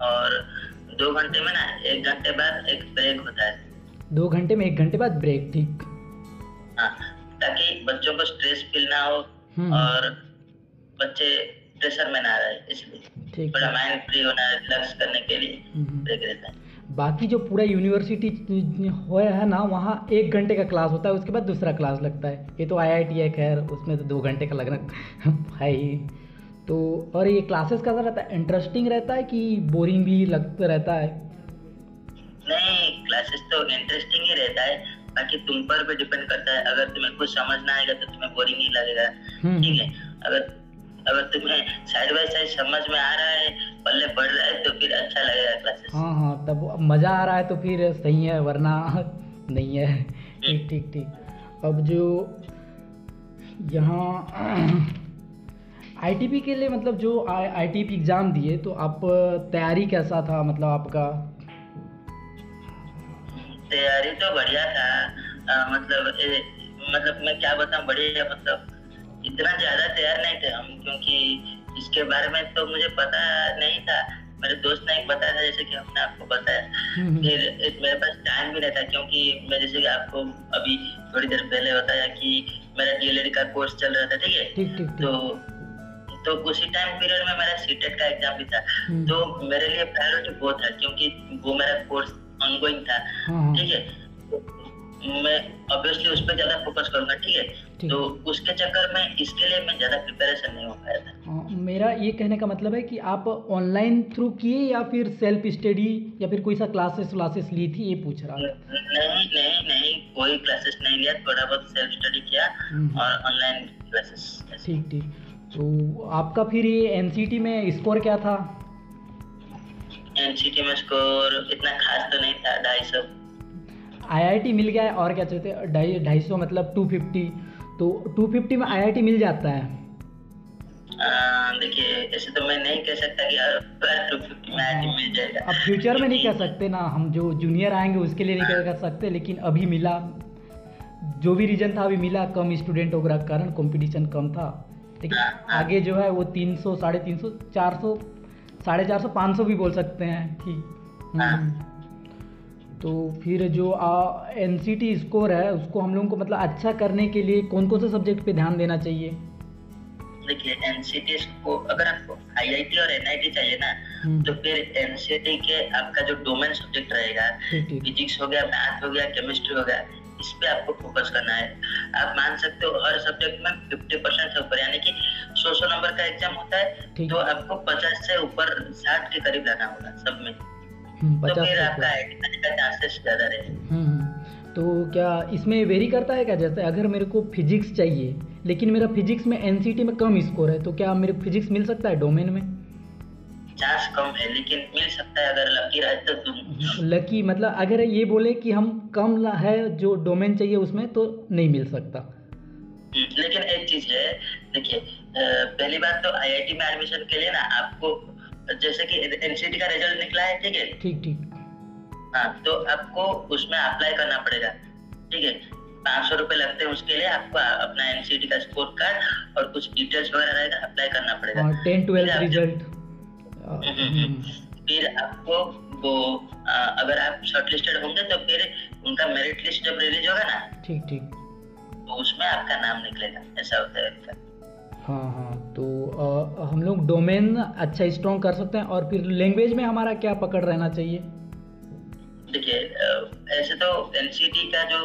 Speaker 2: और 2 घंटे में ना 1 घंटे बाद एक ब्रेक होता है।
Speaker 1: 2 घंटे में 1 घंटे बाद ब्रेक, ठीक।
Speaker 2: हाँ, ताकि बच्चों को स्ट्रेस फील ना हो और बच्चे प्रेशर में ना रहे, इसलिए
Speaker 1: ठीक,
Speaker 2: थोड़ा माइंड फ्री होना, रिलैक्स करने के लिए ब्रेक रहता है।
Speaker 1: बाकी जो पूरा यूनिवर्सिटी है ना, वहाँ 1 घंटे का क्लास होता है, उसके बाद दूसरा क्लास लगता है। ये तो IIT है, खैर उसमें तो 2 घंटे का लगना है ही। तो और ये क्लासेस कैसा रहता है, इंटरेस्टिंग रहता है कि बोरिंग भी लगता रहता है?
Speaker 2: नहीं, क्लासेस तो इंटरेस्टिंग ही रहता है, बाकी तुम पर भी डिपेंड करता है। अगर तुम्हें कुछ समझ ना आएगा तो तुम्हें बोरिंग ही लगेगा, ठीक है। अगर तुम्हें साइड बाय साइड समझ में आ रहा है, पल्ले पढ़ रहा है, तो फिर अच्छा लगेगा क्लासेस।
Speaker 1: हाँ, तब मज़ा आ रहा है तो फिर सही है, वरना नहीं है। ठीक। अब जो यहाँ ITP के लिए, मतलब जो ITP एग्ज़ाम दिए, तो आप तैयारी कैसा था, मतलब आपका?
Speaker 2: तैयारी तो बढ़िया था। मतलब मैं क्या बताऊं, बढ़िया, मतलब इतना ज्यादा तैयार नहीं थे हम, क्योंकि इसके बारे में तो मुझे पता नहीं था। मेरे दोस्त ने एक बताया था, जैसे कि हमने आपको बताया। फिर मेरे पास टाइम भी नहीं था, क्योंकि मैं जैसे कि आपको अभी थोड़ी देर पहले बताया कि मेरा DLED का कोर्स चल रहा था, ठीक है।
Speaker 1: ठीक।
Speaker 2: तो उसी टाइम पीरियड में मेरा सीटेट का एग्जाम भी था। तो मेरे लिए प्रायोरिटी वो था, क्योंकि वो मेरा कोर्स ऑनगोइंग था, ठीक है। मैं ऑब्वियसली उस पर ज्यादा फोकस करूंगा, ठीक है। तो उसके चक्कर में इसके लिए मैं ज्यादा प्रिपरेशन नहीं हो पाया था।
Speaker 1: मेरा ये कहने का मतलब है कि आप ऑनलाइन थ्रू किए या फिर सेल्फ स्टडी या फिर कोई सा क्लासेस ली थी, ये पूछ रहा हूँ।
Speaker 2: नहीं, कोई क्लासेस नहीं लिया, थोड़ा बहुत सेल्फ स्टडी किया और ऑनलाइन क्लासेस।
Speaker 1: ठीक। तो आपका फिर ये NCT में स्कोर क्या था?
Speaker 2: NCT में स्कोर इतना खास तो नहीं था, 250।
Speaker 1: IIT मिल गया है, और क्या चाहते हैं? 250 मतलब 250। तो 250 में IIT मिल जाता है?
Speaker 2: देखिए, ऐसे तो मैं नहीं कह सकता कि हर बार 250 में IIT मिल जाएगा।
Speaker 1: अब फ्यूचर में नहीं कह सकते ना, हम जो जूनियर आएंगे उसके लिए नहीं कह सकते, लेकिन अभी मिला, जो भी रीजन था अभी मिला। कम स्टूडेंट होने के कारण कंपटीशन कम था, लेकिन आगे जो है वो 300, 350, 400, 450, 500 भी बोल सकते हैं कि तो फिर जो NCT स्कोर है उसको हम लोगों को मतलब अच्छा करने के लिए कौन से सब्जेक्ट पे ध्यान देना चाहिए?
Speaker 2: देखिए, NCT को अगर आपको IIT और NIT चाहिए ना, तो फिर NCT के आपका जो डोमेन सब्जेक्ट रहेगा, फिजिक्स हो गया, मैथ हो गया, केमिस्ट्री हो गया, इस पे आपको फोकस करना है। आप मान सकते हो हर सब्जेक्ट में 50% से ऊपर, यानी कि 100 नंबर का एग्जाम होता है, तो आपको 50 से ऊपर 60 के करीब लाना होगा सब में। तो फिर आपका IIT आने का चांसेस ज्यादा रहेगा।
Speaker 1: तो क्या इसमें वेरी करता है क्या? जैसे अगर मेरे को फिजिक्स चाहिए, लेकिन मेरा फिजिक्स में NCT में कम स्कोर है, तो क्या मेरे फिजिक्स मिल सकता है डोमेन में?
Speaker 2: चांस कम है, लेकिन मिल सकता है अगर लकी रहे तो तुम।
Speaker 1: लकी मतलब अगर ये बोले कि हम कम है जो डोमेन चाहिए उसमें, तो नहीं मिल सकता।
Speaker 2: लेकिन एक चीज है, देखिए, पहली बात तो IIT में एडमिशन के लिए ना आपको, जैसे कि NCT का रिजल्ट निकला है, ठीक है।
Speaker 1: ठीक।
Speaker 2: हाँ, तो आपको उसमें अप्लाई करना पड़ेगा, ठीक है। 500 रुपए लगते हैं उसके लिए। आपको अपना NCT का स्कोर कार्ड और कुछ डिटेल्स वगैरह रहेगा, अप्लाई करना पड़ेगा।
Speaker 1: 10-12 रिजल्ट।
Speaker 2: फिर आपको वो अगर आप शॉर्टलिस्टेड होंगे तो फिर उनका मेरिट लिस्ट जब रिलीज होगा ना,
Speaker 1: ठीक,
Speaker 2: तो उसमें आपका नाम निकलेगा, ऐसा होता है।
Speaker 1: हाँ, तो हम लोग डोमेन अच्छा स्ट्रॉन्ग कर सकते हैं। और फिर लैंग्वेज में हमारा क्या पकड़ रहना चाहिए?
Speaker 2: देखिए, ऐसे तो NCT का जो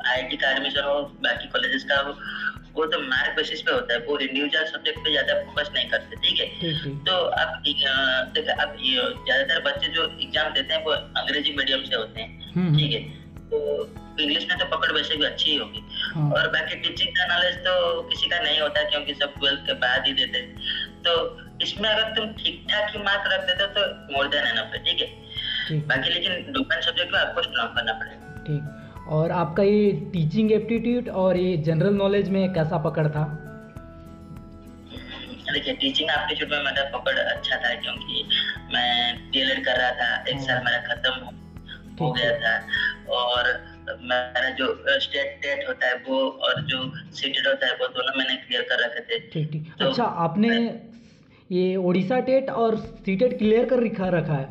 Speaker 2: IIT का एडमिशन हो, बाकी कॉलेजेस का हो, वो तो मार्क बेसिस पे होता है, वो इंडिविजुअल सब्जेक्ट पे ज्यादा फोकस नहीं करते, ठीक है। तो अब देखिए, अब ज्यादातर बच्चे जो एग्जाम देते हैं वो अंग्रेजी मीडियम से होते हैं, ठीक है। तो इंग्लिश में तो पकड़ वैसे भी अच्छी ही होगी। और बाकी टीचिंग का नॉलेज तो किसी का नहीं होता, क्योंकि सब 12th के बाद ही देते हैं। तो इसमें अगर तुम ठीक ठाक ही मार्क रख देते हो तो मोर देन एनफ है, ठीक है। बाकी लेकिन डोमेन सब्जेक्ट में आपको स्ट्रॉन्ग करना पड़ेगा।
Speaker 1: ठीक। और आपका ये टीचिंग एप्टीट्यूड और ये जनरल नॉलेज में कैसा पकड़ था?
Speaker 2: देखिए टीचिंग एप्टीट्यूड में मेरा पकड़ अच्छा था, क्योंकि मैं डीएलएड कर रहा था, एक साल मेरा खत्म हो गया था, और मेरा जो स्टेट टेट होता है वो और जो सीटेट होता है वो दोनों मैंने क्लियर कर रखे थे।
Speaker 1: ठीक ठीक।
Speaker 2: तो
Speaker 1: अच्छा, आपने ये उड़ीसा टेट और सीटेट क्लियर कर रखा है?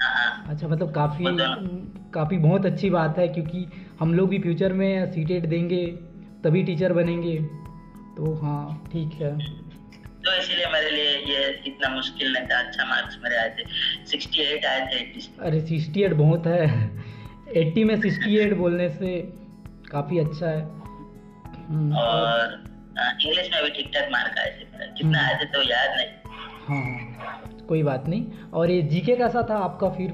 Speaker 2: हाँ,
Speaker 1: अच्छा, मतलब
Speaker 2: वो दोनों।
Speaker 1: काफ़ी बहुत अच्छी बात है, क्योंकि हम लोग भी फ्यूचर में सीटेट देंगे तभी टीचर बनेंगे। तो हाँ, ठीक है।
Speaker 2: तो इसीलिए मेरे लिए ये इतना मुश्किल नहीं था, अच्छा मार्क्स मेरे आए थे, 68 आए थे 80 से।
Speaker 1: अरे 68 बहुत है। 80 में 68 बोलने से काफ़ी अच्छा है।
Speaker 2: और इंग्लिश में भी ठीक ठाक मार्क आए थे मेरे, कितना आए थे तो याद नहीं।
Speaker 1: हाँ, कोई बात नहीं। और ये जीके कैसा था आपका फिर?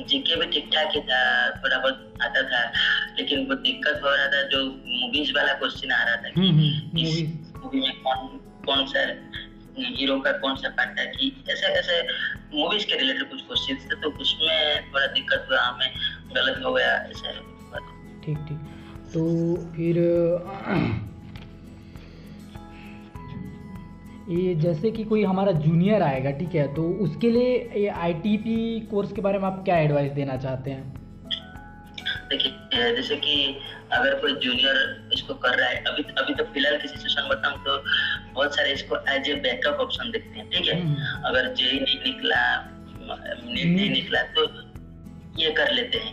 Speaker 2: जीके भी ठीक ठाक ही था, थोड़ा बहुत आता था, लेकिन वो दिक्कत हो रहा था जो मूवीज वाला क्वेश्चन आ रहा था कि इस मूवी में कौन सा हीरो का कौन सा पार्ट है, कि ऐसे ऐसे मूवीज के रिलेटेड कुछ क्वेश्चन थे, तो उसमें थोड़ा दिक्कत हुआ, हमें गलत हो गया ऐसा।
Speaker 1: ठीक ठीक। तो फिर ये जैसे कि कोई हमारा जूनियर आएगा, ठीक है, तो उसके लिए ये आईटीपी कोर्स के बारे में आप क्या एडवाइस देना चाहते हैं?
Speaker 2: देखिए जैसे कि अगर कोई जूनियर इसको कर रहा है, अभी तो फिलहाल की सिचुएशन बताऊं तो बहुत सारे इसको एज ए बैकअप ऑप्शन देखते हैं, ठीक है। अगर जेई नहीं निकला, नीट नहीं निकला, तो ये कर लेते हैं,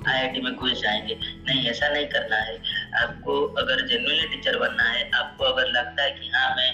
Speaker 2: आईआईटी में घुस जाएंगे। नहीं, ऐसा नहीं करना है। आपको अगर जेन्युइनली टीचर बनना है, आपको अगर लगता है कि हाँ मैं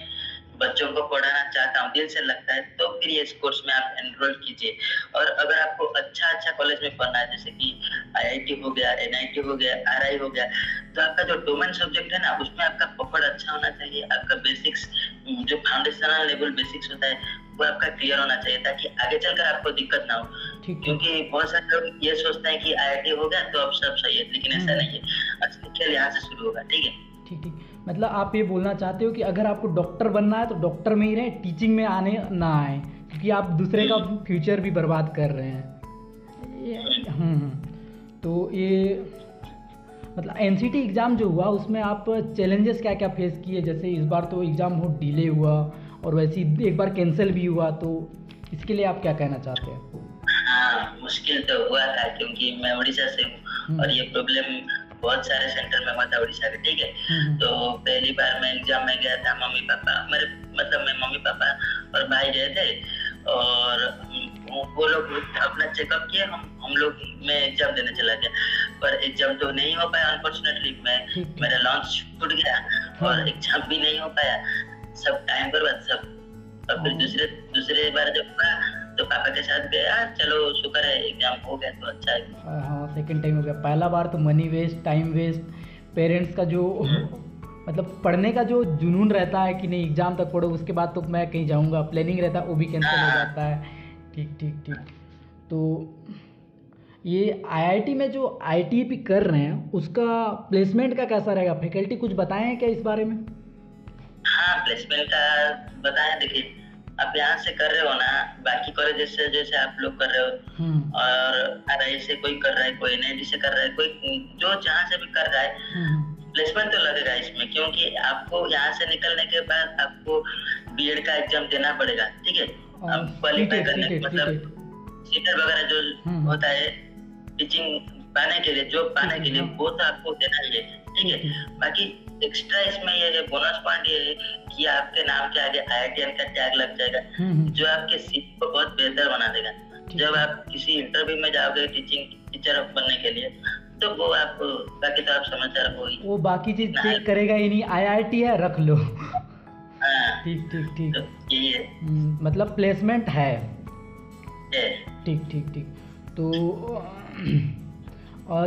Speaker 2: बच्चों को पढ़ाना चाहता हूँ, दिल से लगता है, तो फिर ये कोर्स में आप एनरोल कीजिए। और अगर आपको अच्छा कॉलेज में पढ़ना है, जैसे कि आईआईटी हो गया, एनआईटी हो गया, आरआई हो गया, तो आपका जो डोमेन सब्जेक्ट है ना, उसमें आपका पकड़ अच्छा होना चाहिए। आपका बेसिक्स, जो फाउंडेशनल लेवल बेसिक्स होता है, वो आपका क्लियर होना चाहिए, ताकि आगे चलकर आपको दिक्कत ना हो। क्योंकि बहुत सारे लोग ये सोचते हैं कि आईआईटी हो गया तो अब सब सही है, लेकिन ऐसा नहीं है। असली खेल यहाँ से शुरू होगा, ठीक है।
Speaker 1: ठीक ठीक। मतलब आप ये बोलना चाहते हो कि अगर आपको डॉक्टर बनना है तो डॉक्टर में ही रहे, टीचिंग में आने ना आए, क्योंकि आप दूसरे का फ्यूचर भी बर्बाद कर रहे हैं। तो ये मतलब एनसीटी एग्ज़ाम जो हुआ उसमें आप चैलेंजेस क्या क्या फेस किए? जैसे इस बार तो एग्ज़ाम बहुत डिले हुआ और वैसे ही एक बार कैंसिल भी हुआ, तो इसके लिए आप क्या कहना चाहते हैं?
Speaker 2: हाँ, मुश्किल तो हुआ था, क्योंकि मैं उड़ीसा से हूँ और ये प्रॉब्लम बहुत सारे सेंटर में हुआ था उड़ीसा के, ठीक है। तो पहली बार मैं एग्जाम में गया था, मम्मी पापा और भाई गए थे, और वो लोग अपना चेकअप किए, हम लोग मैं एग्जाम देने चला गया, पर एग्जाम तो नहीं हो पाया अनफॉर्चुनेटली। मेरा लॉन्च छूट गया और एग्जाम भी नहीं हो पाया, सब टाइम बर्बाद सब। और फिर दूसरे बार जब तो पापा के साथ गया, चलो शुक्र है एग्जाम हो गया, तो अच्छा है।
Speaker 1: हाँ, सेकंड टाइम हो गया। पहला बार तो money waste, time waste, parents का जो मतलब पढ़ने का जो जुनून रहता है कि नहीं एग्ज़ाम तक पढ़ो, उसके बाद तो मैं कहीं जाऊंगा, प्लानिंग रहता है, वो भी कैंसिल हो जाता है। ठीक ठीक ठीक। तो ये आईआईटी में जो आईटीपी कर रहे हैं उसका प्लेसमेंट का कैसा रहेगा? फैकल्टी कुछ बताएं क्या इस बारे में?
Speaker 2: हाँ, प्लेसमेंट का बताएं। देखिए आप यहाँ से कर रहे हो ना, बाकी कॉलेज से जैसे आप लोग कर रहे हो, और आरआई से कोई कर रहा है, कोई एनआईटी से कर रहा है, कोई जो जहाँ से भी कर रहा है, प्लेसमेंट तो लगेगा इसमें, क्योंकि आपको यहाँ से निकलने के बाद आपको बीएड का एग्जाम देना पड़ेगा, ठीक है। आप क्वालिफाई करने मतलब सीटेट वगैरह जो होता है टीचिंग पाने के लिए, जॉब पाने के लिए, वो तो आपको देना ही है, ठीक है। बाकी एक्स्ट्रा इसमें ये बोनस पॉइंट ये है कि आपके नाम के आगे IITian का टैग लग जाएगा, जो आपके सीट को बहुत बेहतर बना देगा। जब आप किसी इंटरव्यू में जाओगे टीचिंग टीचर बनने के लिए, तो वो आप बाकी तो आप समझदार हो ही, वो
Speaker 1: बाकी चीज चेक करेगा ही नहीं, IIT है रख लो। ठीक ठीक ठीक।
Speaker 2: तो ये
Speaker 1: मतलब प्लेसमेंट है। ठीक ठीक ठीक। तो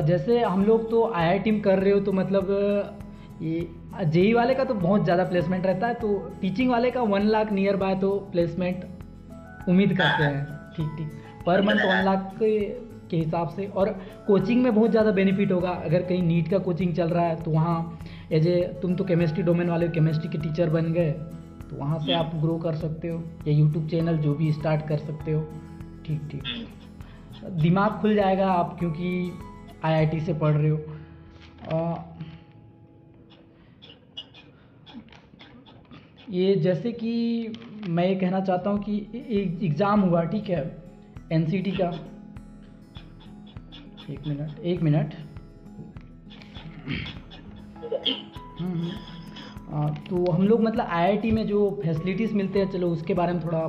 Speaker 1: जैसे हम लोग तो IIT में कर रहे हो, तो मतलब ये जेई वाले का तो बहुत ज़्यादा प्लेसमेंट रहता है, तो टीचिंग वाले का 1 लाख नियर बाय तो प्लेसमेंट उम्मीद करते हैं। ठीक ठीक। पर मंथ 1 लाख के हिसाब से। और कोचिंग में बहुत ज़्यादा बेनिफिट होगा, अगर कहीं नीट का कोचिंग चल रहा है तो वहाँ एज ए तुम तो केमिस्ट्री डोमेन वाले केमिस्ट्री के टीचर बन गए, तो वहाँ से आप ग्रो कर सकते हो, या यूट्यूब चैनल जो भी स्टार्ट कर सकते हो। ठीक ठीक। दिमाग खुल जाएगा आप, क्योंकि IIT से पढ़ रहे हो। ये जैसे कि मैं ये कहना चाहता हूँ कि एक एग्ज़ाम हुआ, ठीक है, एनसीटी का। एक मिनट। तो हम लोग मतलब आईआईटी में जो फैसिलिटीज़ मिलते हैं, चलो उसके बारे में थोड़ा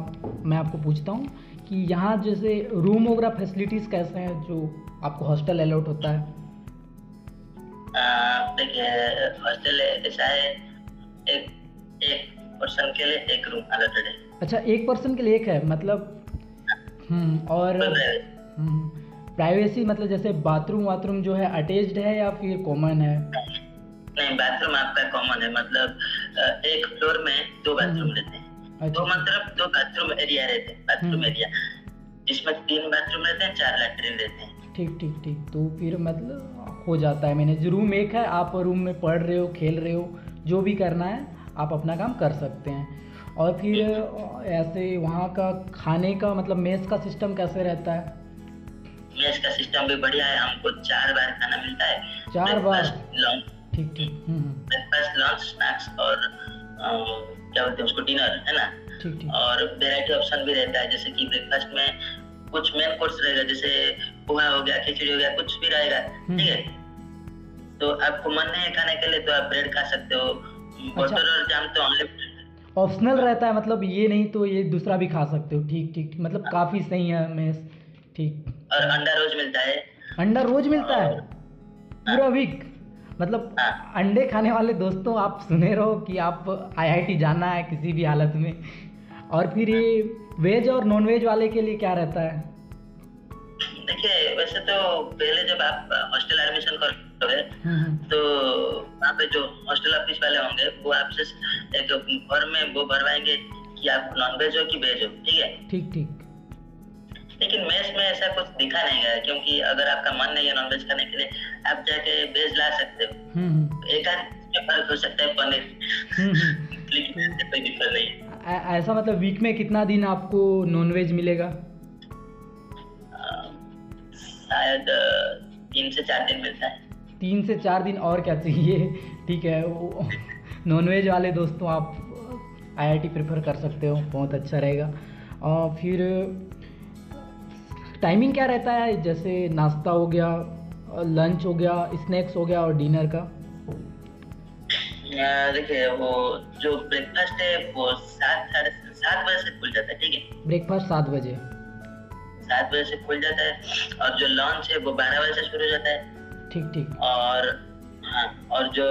Speaker 1: मैं आपको पूछता हूँ कि यहाँ जैसे रूम वगैरह फैसिलिटीज़ कैसे हैं जो आपको हॉस्टल अलॉट होता है?
Speaker 2: देखिए, हॉस्टल ऐसा है, एक एक पर्सन के लिए एक रूम अलॉटेड है।
Speaker 1: अच्छा, एक पर्सन के लिए एक है मतलब। और प्राइवेसी मतलब जैसे बाथरूम जो है अटैच्ड है या फिर कॉमन है?
Speaker 2: नहीं, बाथरूम आपका कॉमन है, मतलब एक फ्लोर में 2 बाथरूम रहते हैं।
Speaker 1: अच्छा।
Speaker 2: तो मतलब 2 बाथरूम एरिया रहते हैं, बाथरूम एरिया, जिसमें 3 बाथरूम रहते हैं, 4 लैट्रिन रहते हैं।
Speaker 1: ठीक। तो फिर मतलब हो जाता है मैनेज। रूम एक है, आप रूम में पढ़ रहे हो, खेल रहे हो, जो भी करना है आप अपना काम कर सकते हैं। और फिर ऐसे वहाँ का खाने का मतलब मेस का सिस्टम कैसे रहता है?
Speaker 2: मेस का सिस्टम भी बढ़िया है, हमको 4 बार खाना मिलता है।
Speaker 1: 4 बार? ठीक।
Speaker 2: ब्रेकफास्ट, लंच, स्नैक्स और क्या बोलते हैं उसको, डिनर, है ना।
Speaker 1: ठीक।
Speaker 2: और वेराइटी ऑप्शन भी रहता है, जैसे कि ब्रेकफास्ट में कुछ मेन कोर्स रहेगा, जैसे पोहा हो गया, खिचड़ी हो गया, कुछ भी रहेगा, ठीक है। तो आपको मन नहीं है खाने के लिए तो आप ब्रेड खा सकते हो। बटर और जाम तो अनलिमिटेड
Speaker 1: ऑप्शनल रहता है, मतलब ये नहीं तो ये दूसरा भी खा सकते हो। ठीक, मतलब काफ़ी सही है मेस। ठीक।
Speaker 2: और अंडा रोज मिलता है।
Speaker 1: अंडा रोज मिलता है पूरा वीक? मतलब अंडे खाने वाले दोस्तों, आप सुने रहो कि आप आईआईटी जाना है किसी भी हालत में। और फिर ये वेज और नॉन वेज वाले के लिए क्या रहता है?
Speaker 2: देखिए, वैसे तो पहले जब आप हॉस्टल एडमिशन करोगे तो वहाँ पे जो हॉस्टल ऑफिस वाले होंगे वो आपसे एक फॉर्म में वो भरवाएंगे कि आप नॉन वेज हो कि वेज हो, ठीक है।
Speaker 1: ठीक।
Speaker 2: लेकिन मेस में ऐसा कुछ दिखा नहीं गया, क्योंकि अगर आपका मन नहीं है नॉन वेज खाने के लिए, आप जाके वेज ला सकते हो। एक आध फर्क हो सकता है पनीर, लेकिन कोई दिक्कत नहीं।
Speaker 1: ऐसा मतलब वीक में कितना दिन आपको नॉन वेज मिलेगा?
Speaker 2: शायद 3 से 4 दिन मिलता है।
Speaker 1: 3 से 4 दिन, और क्या चाहिए। ठीक है, नॉन वेज वाले दोस्तों आप आईआईटी प्रेफर कर सकते हो, बहुत अच्छा रहेगा। और फिर टाइमिंग क्या रहता है, जैसे नाश्ता हो गया, लंच हो गया, स्नैक्स हो गया और डिनर का?
Speaker 2: देखिए, वो जो ब्रेकफास्ट है वो 7 बजे से खुल जाता है, ठीक है।
Speaker 1: ब्रेकफास्ट 7 बजे?
Speaker 2: 7 बजे से खुल जाता है। और जो लंच है वो 12 बजे से शुरू हो जाता है।
Speaker 1: ठीक।
Speaker 2: और जो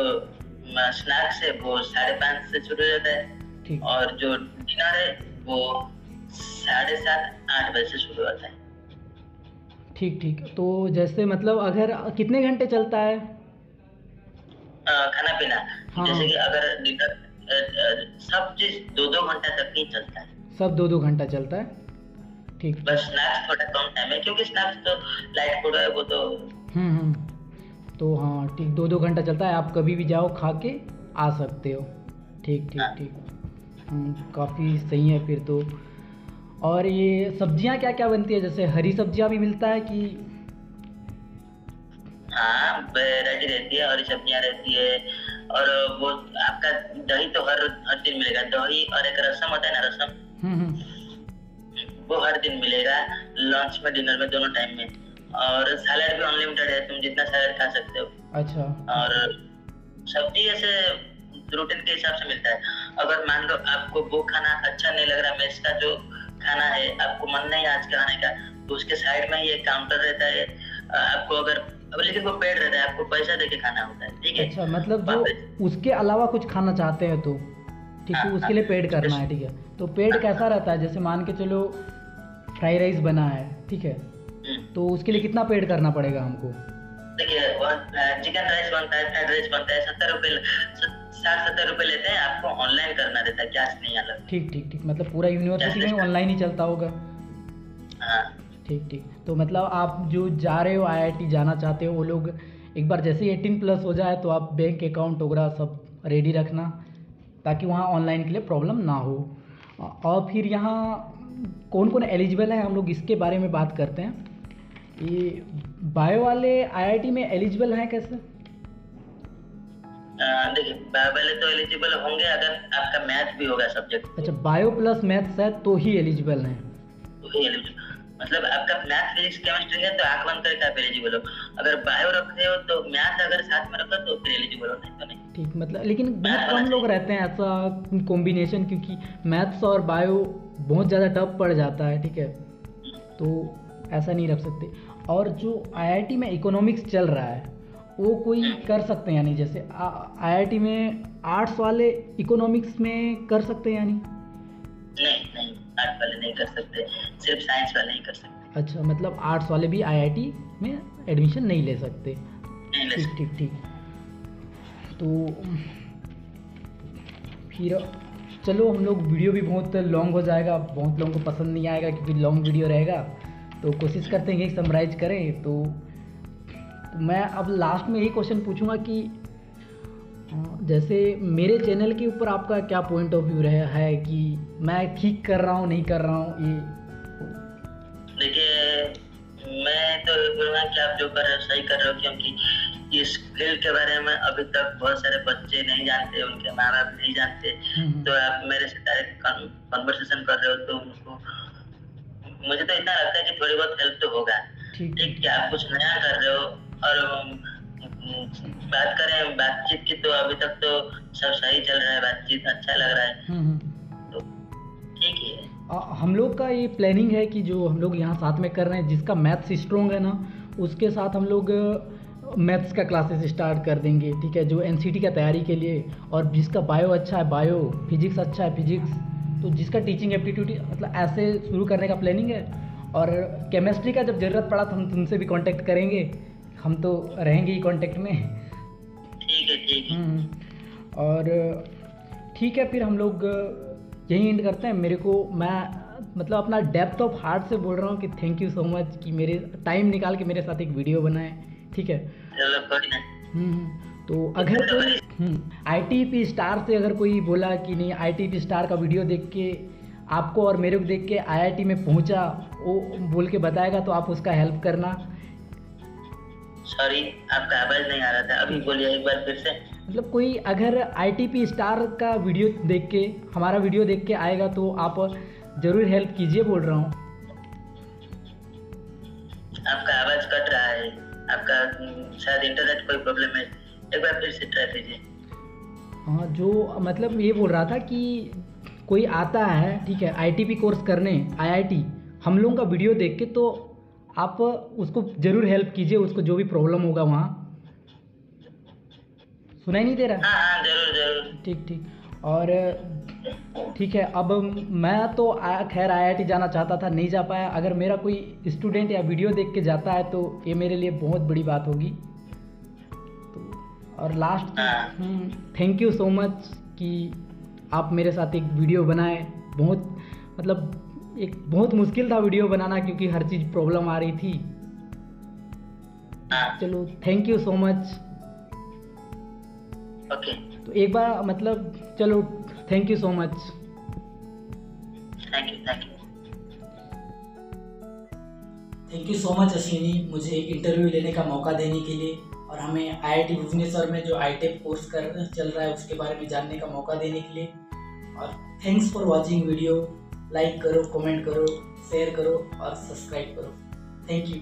Speaker 2: स्नैक्स है वो 5:30 से शुरू हो जाता है।
Speaker 1: ठीक।
Speaker 2: और जो डिनर है वो 7:30-8 बजे से शुरू होता है।
Speaker 1: ठीक। तो जैसे मतलब अगर कितने घंटे चलता है
Speaker 2: खाना पीना?
Speaker 1: हाँ।
Speaker 2: जैसे कि अगर डिनर सब चीज 2-2 घंटा तक ही चलता है।
Speaker 1: सब 2-2 घंटा चलता है? ठीक।
Speaker 2: बस स्नैक्स थोड़ा कम टाइम है, क्योंकि स्नैक्स तो लाइट फूड है वो तो।
Speaker 1: तो हाँ, ठीक, 2-2 घंटा चलता है, आप कभी भी जाओ खा के आ सकते हो। ठीक। काफ़ी सही है फिर तो। और ये सब्जियां क्या क्या बनती है, जैसे हरी सब्जियां भी मिलता है कि?
Speaker 2: हाँ, वैरायटी रहती है, हरी सब्जियां रहती है। और वो आपका दही तो हर दिन मिलेगा, दही, और एक रसम होता है ना, रसम, वो हर दिन मिलेगा, लंच में, डिनर में, दोनों टाइम में। और सैलड भी अनलिमिटेड है, तुम जितना सैलड खा सकते हो।
Speaker 1: अच्छा।
Speaker 2: और सब्जी ऐसे रूटीन के हिसाब से मिलता है। अगर मान लो आपको वो खाना अच्छा नहीं लग रहा, मेस का जो खाना है, आपको मन नहीं आज खाने का, तो उसके साइड में ही एक काउंटर रहता है। आपको अगर, लेकिन वो पेड रहता है, आपको पैसा देके खाना होता है, ठीक है।
Speaker 1: अच्छा, मतलब जो उसके अलावा कुछ खाना चाहते हैं तो ठीक है, उसके लिए पेड करना है, ठीक है। तो पेड कैसा रहता है, जैसे मान के चलो फ्राई राइस बना है, ठीक है, तो उसके लिए कितना पेड करना पड़ेगा हमको?
Speaker 2: देखिए, चिकन राइस बनता है, फ्राइड राइस बनता है, 60-70 रुपए लेते हैं। आपको ऑनलाइन करना रहता है, कैश नहीं अलग।
Speaker 1: ठीक। मतलब पूरा यूनिवर्सिटी में ऑनलाइन ही चलता होगा?
Speaker 2: हाँ।
Speaker 1: ठीक। तो मतलब आप जो जा रहे हो आईआईटी जाना चाहते हो, वो लोग एक बार जैसे ही 18+ हो जाए तो आप बैंक अकाउंट वगैरह सब रेडी रखना, ताकि वहाँ ऑनलाइन के लिए प्रॉब्लम ना हो। और फिर यहाँ कौन कौन एलिजिबल है, हम लोग इसके बारे में बात करते हैं। ये बायो वाले आईआईटी में एलिजिबल हैं कैसे?
Speaker 2: देखिए बायो वाले तो एलिजिबल होंगे अगर आपका मैथ भी होगा सब्जेक्ट।
Speaker 1: अच्छा, बायो प्लस मैथ्स है तो ही एलिजिबल हैं।
Speaker 2: तो ही एलिजिबल, मतलब आपका मैथ फिजिक्स केमिस्ट्री है तो आंख बंद करके आप एलिजिबल हो। अगर बायो रखे हो तो मैथ अगर साथ में रखो तो फिर एलिजिबल हो, नहीं तो नहीं।
Speaker 1: ठीक, मतलब लेकिन बहुत
Speaker 2: मैथ
Speaker 1: कम
Speaker 2: होना
Speaker 1: लोग रहते हैं ऐसा कॉम्बिनेशन, क्योंकि मैथ्स और बायो बहुत ज़्यादा टफ पड़ जाता है, ठीक है, तो ऐसा नहीं रख सकते। और जो आईआईटी में इकोनॉमिक्स चल रहा है वो कोई कर सकते हैं, यानी जैसे आईआईटी में आर्ट्स वाले इकोनॉमिक्स में कर सकते हैं यानी?
Speaker 2: नहीं नहीं, आर्ट वाले नहीं कर सकते, सिर्फ साइंस वाले ही कर सकते।
Speaker 1: अच्छा, मतलब आर्ट्स वाले भी आईआईटी में एडमिशन नहीं ले सकते।
Speaker 2: नहीं ले
Speaker 1: ठीक
Speaker 2: सकते।
Speaker 1: ठीक ठीक। तो फिर चलो, हम लोग वीडियो भी बहुत लॉन्ग हो जाएगा, बहुत लोगों को पसंद नहीं आएगा क्योंकि लॉन्ग वीडियो रहेगा, तो कोशिश करते हैं कि समराइज करें। तो मैं अब लास्ट में यही क्वेश्चन पूछूंगा कि जैसे मेरे चैनल के ऊपर आपका क्या पॉइंट ऑफ व्यू रहा है कि मैं ठीक कर रहा हूँ नहीं कर रहा हूँ ये?
Speaker 2: देखिए मैं तो बोलूँगा कि आप जो कर रहे हो सही कर रहे हो, क्योंकि इस फील्ड के बारे में अभी तक बहुत सारे बच्चे नहीं जानते, उनके माँ बाप नहीं जानते। तो आप मेरे से डायरेक्ट कन्वर्सेशन कर रहे हो तो उनको, मुझे तो इतना लगता है कि थोड़ी बहुत हेल्प तो होगा।
Speaker 1: ठीक
Speaker 2: ठीक, क्या आप कुछ नया कर रहे हो। और बात करें बातचीत की तो अभी तक तो सब सही चल रहा है, बातचीत अच्छा लग रहा है, तो ठीक ही है।
Speaker 1: हम लोग का ये प्लानिंग है कि जो हम लोग यहाँ साथ में कर रहे हैं, जिसका मैथ्स स्ट्रॉन्ग है ना, उसके साथ हम लोग मैथ्स का क्लासेस स्टार्ट कर देंगे, ठीक है, जो एनसीटी का तैयारी के लिए। और जिसका बायो अच्छा है बायो, फिजिक्स अच्छा है फिजिक्स, तो जिसका टीचिंग एप्टीट्यूड, मतलब ऐसे शुरू करने का प्लानिंग है। और केमिस्ट्री का जब ज़रूरत पड़ा तो हम तुमसे भी कांटेक्ट करेंगे, हम तो रहेंगे ही कांटेक्ट में।
Speaker 2: ठीक है ठीक है।
Speaker 1: और ठीक है, फिर हम लोग यही एंड करते हैं। मेरे को, मैं मतलब अपना डेप्थ ऑफ हार्ट से बोल रहा हूँ कि थैंक यू सो मच कि मेरे टाइम निकाल के मेरे साथ एक वीडियो बनाए, ठीक है।
Speaker 2: चलो कोई ना।
Speaker 1: तो अगर ITP स्टार से अगर कोई बोला कि नहीं ITP स्टार का वीडियो देख के आपको और मेरे को देख के IIT में पहुंचा, वो बोल के बताएगा तो आप उसका हेल्प करना।
Speaker 2: सॉरी आपका आवाज नहीं आ रहा था, अभी बोलिए एक बार फिर से।
Speaker 1: मतलब कोई अगर ITP स्टार का वीडियो देख के, हमारा वीडियो देख के आएगा तो आप ज़रूर हेल्प कीजिए, बोल रहा हूँ।
Speaker 2: आपका आवाज कट रहा है, आपका शायद इंटरनेट कोई प्रॉब्लम है, एक बार फिर से ट्राई कीजिए।
Speaker 1: हाँ, जो मतलब ये बोल रहा था कि कोई आता है, ठीक है, ITP कोर्स करने IIT, हम लोगों का वीडियो देख के, तो आप उसको ज़रूर हेल्प कीजिए, उसको जो भी प्रॉब्लम होगा वहाँ। सुनाई नहीं दे रहा?
Speaker 2: हाँ जरूर जरूर।
Speaker 1: ठीक ठीक। और ठीक है, अब मैं तो खैर IIT जाना चाहता था, नहीं जा पाया। अगर मेरा कोई स्टूडेंट या वीडियो देख के जाता है तो ये मेरे लिए बहुत बड़ी बात होगी। तो और last, thank you so much कि आप मेरे साथ एक वीडियो बनाए। बहुत मतलब एक बहुत मुश्किल था वीडियो बनाना, क्योंकि हर चीज़ प्रॉब्लम आ रही थी। चलो, thank you so much.
Speaker 2: Okay,
Speaker 1: तो एक बार मतलब चलो, thank you so much.
Speaker 2: Thank you thank you.
Speaker 1: Thank you so much Ashwini, मुझे एक इंटरव्यू लेने का मौका देने के लिए, और हमें IIT भुवनेश्वर में जो ITEP कोर्स चल रहा है उसके बारे में जानने का मौका देने के लिए। और thanks for watching video. Like करो, कमेंट करो, शेयर करो और सब्सक्राइब करो। Thank you.